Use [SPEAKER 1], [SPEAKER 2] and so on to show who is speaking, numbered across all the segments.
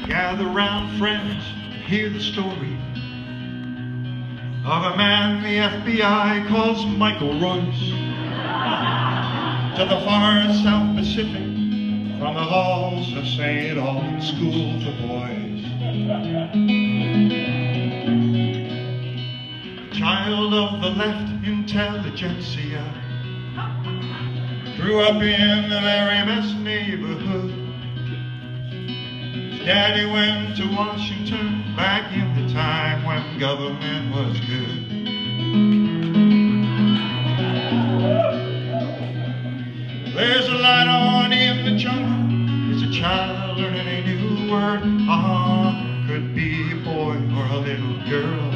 [SPEAKER 1] Gather round, friends, and hear the story of a man the FBI calls Michael Royce. To the far South Pacific, from the halls of St. Albans School for Boys. Child of the left intelligentsia, grew up in the very best neighborhood. His daddy went to Washington back in the time when government was good. There's a light on in the jungle. It's a child learning a new word. Could be a boy or a little girl.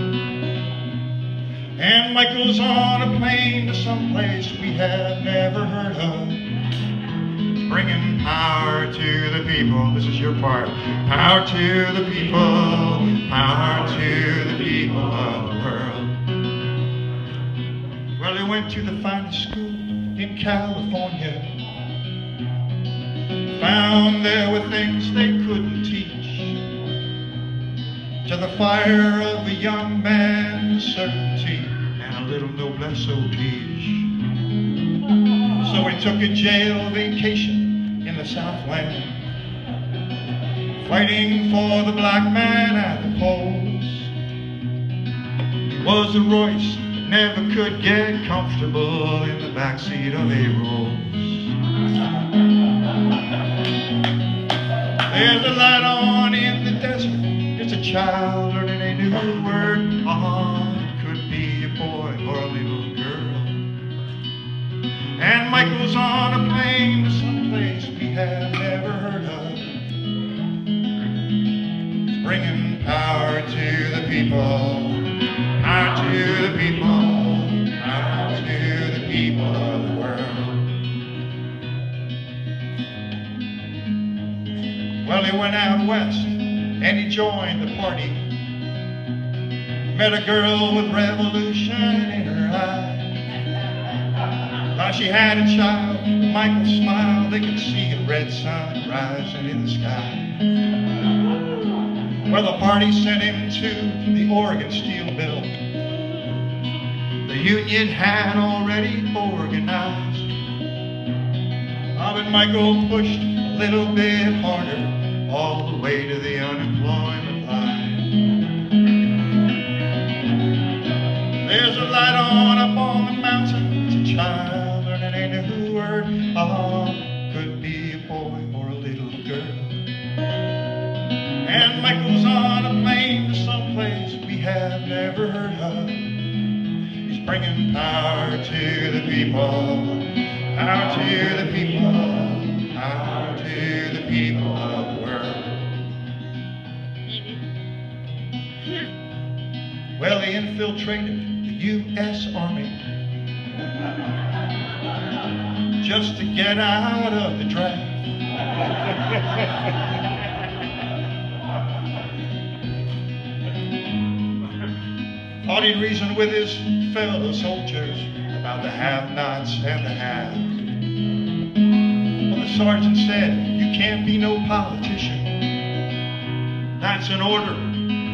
[SPEAKER 1] And Michael's on a plane to someplace we have never heard of. Bringing power to the people. This is your part. Power to the people. Power to the people of the world. Well, he went to the finest school in California. Found there were things they couldn't teach. To the fire of a young man's certainty and a little noblesse oblige. So he took a jail vacation in the Southland, fighting for the black man at the polls. He was a Royce that never could get comfortable in the backseat of a Rolls. There's a light on in the desert. It's a child learning a new word. Could be a boy or a little girl. And Michael's on a plane to someplace we have never heard of. He's bringing power to the people. Power to the people. Power to the people of the world. Well, he went out west and he joined the party. Met a girl with revolution in her eye. While she had a child, Michael smiled. They could see a red sun rising in the sky. Well, the party sent him to the Oregon Steel Mill. The union had already organized. But Michael pushed a little bit harder, all the way to the unemployment line. There's a light on up on the mountain. It's a child learning a new word. Could be a boy or a little girl. And Michael's on a plane to someplace we have never heard of. He's bringing power to the people. Power to the people. Power to the people of the world. Well, he infiltrated the U.S. Army just to get out of the draft. Thought he'd reason with his fellow soldiers about the have-nots and the haves. Well, the sergeant said, "You can't be no politician. That's an order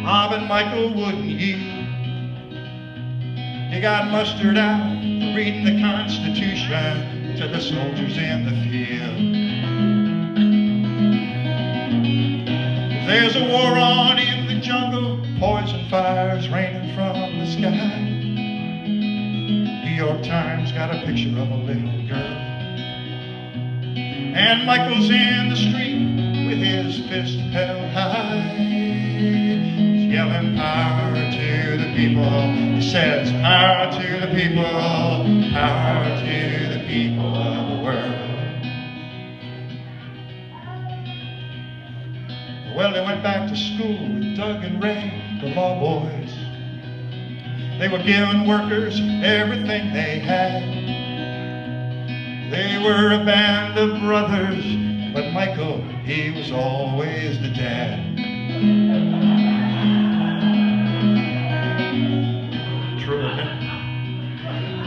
[SPEAKER 1] Bob and Michael wouldn't yield. You got mustered out for reading the Constitution to the soldiers in the field. There's a war on in the jungle, poison fires raining from the sky. New York Times got a picture of a little girl. And Michael's in the street with his fist held high. He's yelling power to the people. He says power to the people, power to the people of the world. Well, they went back to school with Doug and Ray, the law boys. They were giving workers everything they had. They were a band of brothers, but Michael, he was always the dad. True.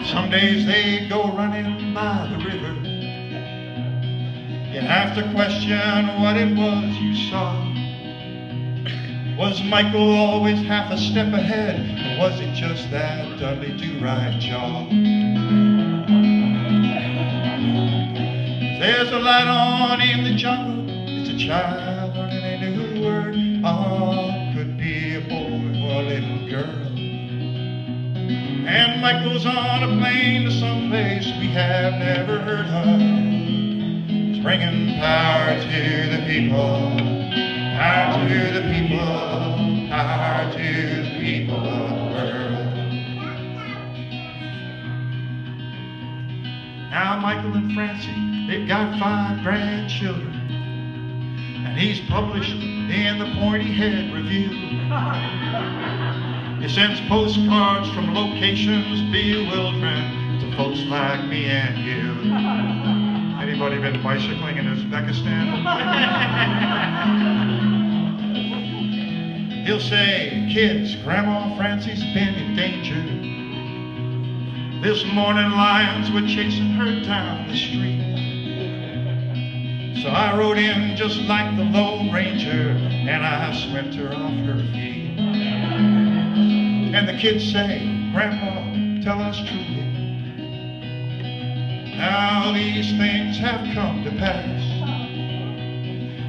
[SPEAKER 1] Some days they'd go running by the river. You'd have to question what it was you saw. Was Michael always half a step ahead, or was it just that Dudley do-right jaw? There's a light on in the jungle, it's a child learning a new word. Oh, could be a boy or a little girl. And Michael's on a plane to someplace we have never heard of. He's bringing power to the people, power to the people, power to the people of the world. Now Michael and Francie, they've got 5 grandchildren, and he's published in the Pointy Head Review. He sends postcards from locations bewildering to folks like me and you. Anybody been bicycling in Uzbekistan? He'll say, kids, Grandma Francie's been in danger. This morning lions were chasing her down the street. So I rode in just like the Lone Ranger, and I swept her off her feet. And the kids say, Grandpa, tell us truly, how these things have come to pass.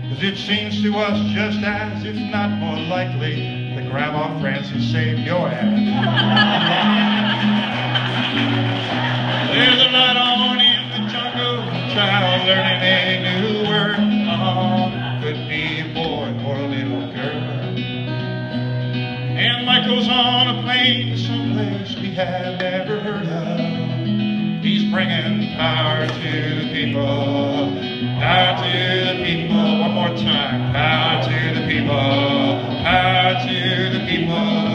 [SPEAKER 1] 'Cause it seems to us just as, if not more likely, that Grandma Francie saved your ass. There's a light on in the jungle, a child learning a new word. Oh, could be a boy or a little girl. And Michael's on a plane to someplace we have never heard of. He's bringing power to the people, power to the people. One more time, power to the people, power to the people.